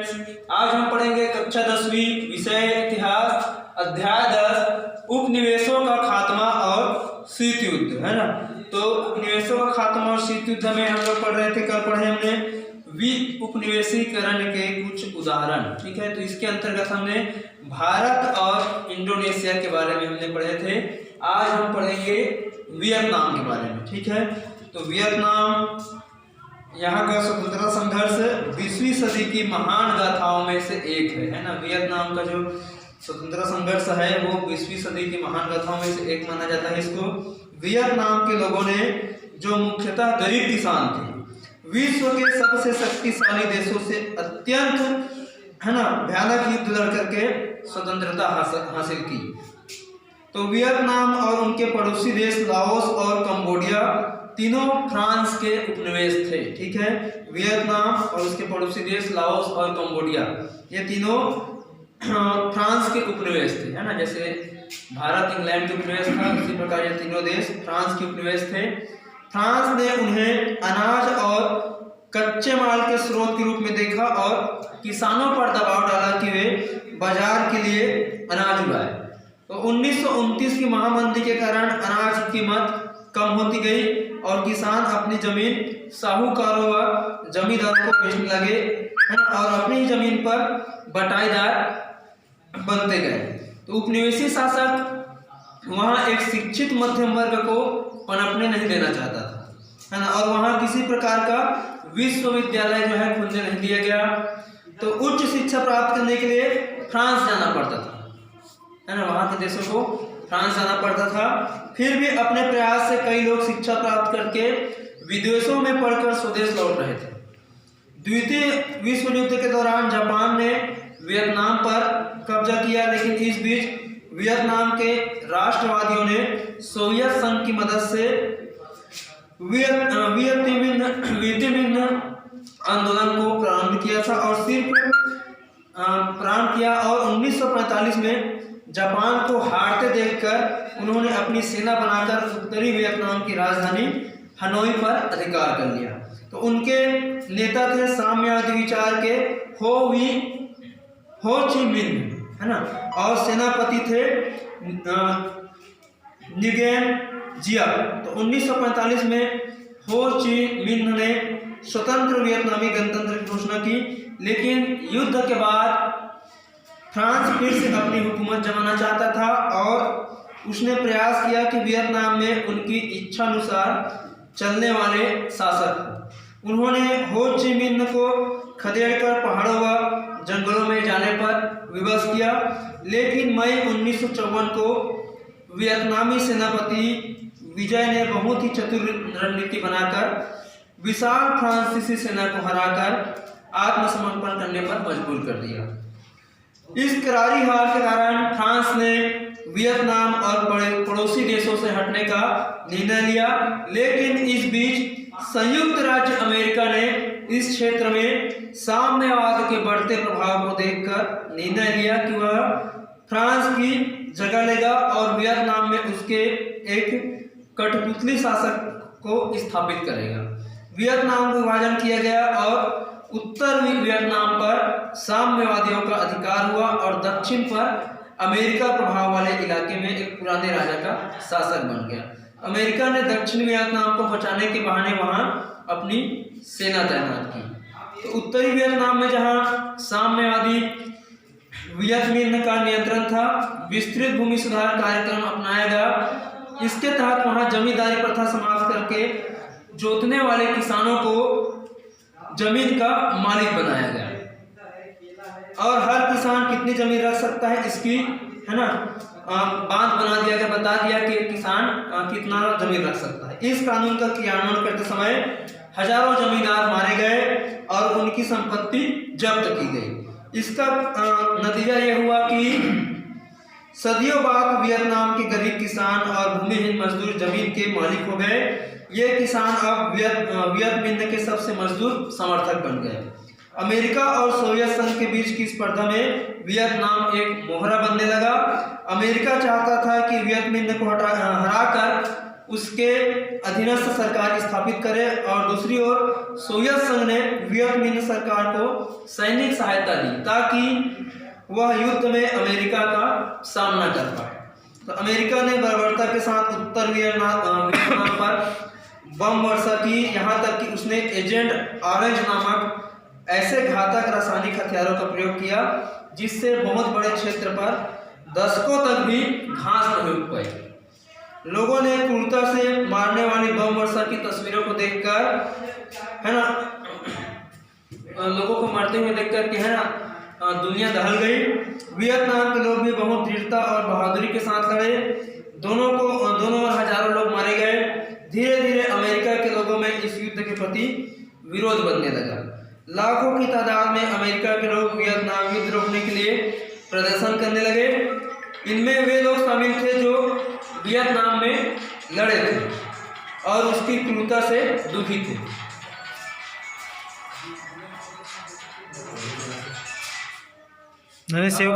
Students, आज हम पढ़ेंगे कक्षा 10वीं विषय इतिहास अध्याय 10 उपनिवेशों का खात्मा और शीत युद्ध, है ना। तो उपनिवेशों का खात्मा और शीत युद्ध में हम लोग पढ़ रहे थे, कल पढ़े हमने उपनिवेशीकरण के कुछ उदाहरण, ठीक है। तो इसके अंतर्गत हमने भारत और इंडोनेशिया के बारे में हमने पढ़े थे। आज हम पढ़ेंगे वियतनाम के बारे में, ठीक है। तो वियतनाम यहाँ का स्वतंत्रता संघर्ष 20वीं सदी की महान गाथाओं में से एक है ना। वियतनाम का जो स्वतंत्रता संघर्ष है वो 20वीं सदी की महान गाथाओं में से एक माना जाता है इसको। वियतनाम के लोगों ने, जो मुख्यतः गरीब किसान थे, विश्व के सबसे शक्तिशाली देशों से अत्यंत, है ना, भयानक युद्ध लड़ करके स्वतंत्रता हासिल की। तो वियतनाम और उनके पड़ोसी देश लाओस और कंबोडिया तीनों फ्रांस के उपनिवेश थे, ठीक है। वियतनाम और उसके पड़ोसी देश लाओस और कंबोडिया, ये तीनों फ्रांस के उपनिवेश थे, है ना। जैसे भारत इंग्लैंड के उपनिवेश था, उसी प्रकार ये तीनों देश फ्रांस के उपनिवेश थे। फ्रांस ने उन्हें अनाज और कच्चे माल के स्रोत के रूप में देखा और किसानों पर दबाव डाला कि वे बाजार के लिए अनाज उगाए। तो 1929 की महामंदी के कारण अनाज की कीमत कम होती गई और किसान अपनी जमीन साहूकारों व जमींदारों को बेचने लगे, है ना, और अपनी ही जमीन पर बटाईदार बनते गए। तो उपनिवेशी शासक वहाँ एक शिक्षित मध्यम वर्ग को पनपने नहीं देना चाहता था, है ना, और वहाँ किसी प्रकार का विश्वविद्यालय जो है खुलने नहीं दिया गया। तो उच्च शिक्षा प्राप्त करने के लिए फ्रांस जाना पड़ता था, है ना, वहाँ के देशों को फ्रांस जाना पड़ता था। फिर भी अपने प्रयास से कई लोग शिक्षा प्राप्त करके विदेशों में पढ़कर स्वदेश लौट रहे थे। द्वितीय विश्व युद्ध के दौरान जापान ने वियतनाम पर कब्जा किया, लेकिन इस बीच वियतनाम के राष्ट्रवादियों ने सोवियत संघ की मदद से वियतमिन आंदोलन को प्रारंभ किया था और प्रारंभ किया और 1945 में जापान को हारते देखकर उन्होंने अपनी सेना बनाकर उत्तरी वियतनाम की राजधानी हनोई पर अधिकार कर लिया। तो उनके नेता थे साम्यवादी विचार के हो ची मिन्ह, है ना, और सेनापति थे निगेन जिया। तो 1945 में हो ची मिन्ह ने स्वतंत्र वियतनामी गणतंत्र की घोषणा की, लेकिन युद्ध के बाद फ्रांस फिर से अपनी हुकूमत जमाना चाहता था और उसने प्रयास किया कि वियतनाम में उनकी इच्छा अनुसार चलने वाले शासक। उन्होंने हो ची मिन्ह को खदेड़कर पहाड़ों व जंगलों में जाने पर विवश किया, लेकिन मई 1954 को वियतनामी सेनापति विजय ने बहुत ही चतुर रणनीति बनाकर विशाल फ्रांसीसी सेना को हराकर आत्मसमर्पण करने पर मजबूर कर दिया। इस करारी हार के कारण फ्रांस ने वियतनाम और पड़ोसी देशों से हटने का निर्णय लिया, लेकिन इस बीच संयुक्त राज्य अमेरिका ने इस क्षेत्र में साम्यवाद के बढ़ते प्रभाव को देखकर निर्णय लिया कि वह फ्रांस की जगह लेगा और वियतनाम में उसके एक कठपुतली शासक को स्थापित करेगा। वियतनाम का विभाजन किया गया और उत्तर वियतनाम पर साम्यवादियों का अधिकार हुआ और दक्षिण पर अमेरिका प्रभाव वाले इलाके में एक पुराने राजा का शासक बन गया। अमेरिका ने दक्षिण वियतनाम को बचाने के बहाने वहां अपनी सेना तैनात की। तो उत्तरी वियतनाम में जहां साम्यवादी वियतमिन का नियंत्रण था, विस्तृत भूमि सुधार कार्यक्रम अपनाया गया। इसके तहत वहां जमींदारी प्रथा समाप्त करके जोतने वाले किसानों को जमीन का मालिक बनाया गया और हर किसान कितनी जमीन रख सकता है इसकी, है ना, बांध बना दिया गया, बता दिया कि किसान कितना जमीन रख सकता है। इस कानून का क्रियान्वयन करते समय हजारों जमींदार मारे गए और उनकी संपत्ति जब्त की गई। इसका नतीजा यह हुआ कि सदियों बाद वियतनाम के गरीब किसान और भूमिहीन मजदूर जमीन के मालिक हो गए। ये किसान अब वियतमिन के सबसे मजदूर समर्थक बन गए। अमेरिका और सोवियत संघ के बीच की स्पर्धा में वियतनाम एक मोहरा बनने लगा। अमेरिका चाहता था कि वियतमिन को हराकर उसके अधीनस्थ सरकार स्थापित करे, और दूसरी ओर सोवियत संघ ने वियत मिन्ह सरकार को सैनिक सहायता दी ताकि वह युद्ध में अमेरिका का सामना कर पाए। तो अमेरिका ने बर्बरता के साथ उत्तर वियतनाम पर बम वर्षा की, यहाँ तक कि उसने एजेंट ऑरेंज नामक ऐसे घातक रासायनिक हथियारों का प्रयोग किया जिससे बहुत बड़े क्षेत्र पर दशकों तक भी घास नहीं उग पाई। लोगों ने क्रूरता से मारने वाली बम वर्षा की तस्वीरों को देखकर, है ना, लोगों को मरते हुए देखकर कि, है ना, दुनिया दहल गई। वियतनाम के लोग भी बहुत दृढ़ता और बहादुरी के साथ लड़े। दोनों ओर हजारों लोग मारे गए। धीरे धीरे अमेरिका के लोगों में इस युद्ध के प्रति विरोध बनने लगा। लाखों की तादाद में अमेरिका के लोग वियतनाम युद्ध रोकने के लिए प्रदर्शन करने लगे। इनमें वे लोग शामिल थे जो वियतनाम में लड़े थे और उसकी क्रूरता से दुखी थे। मैंने सेव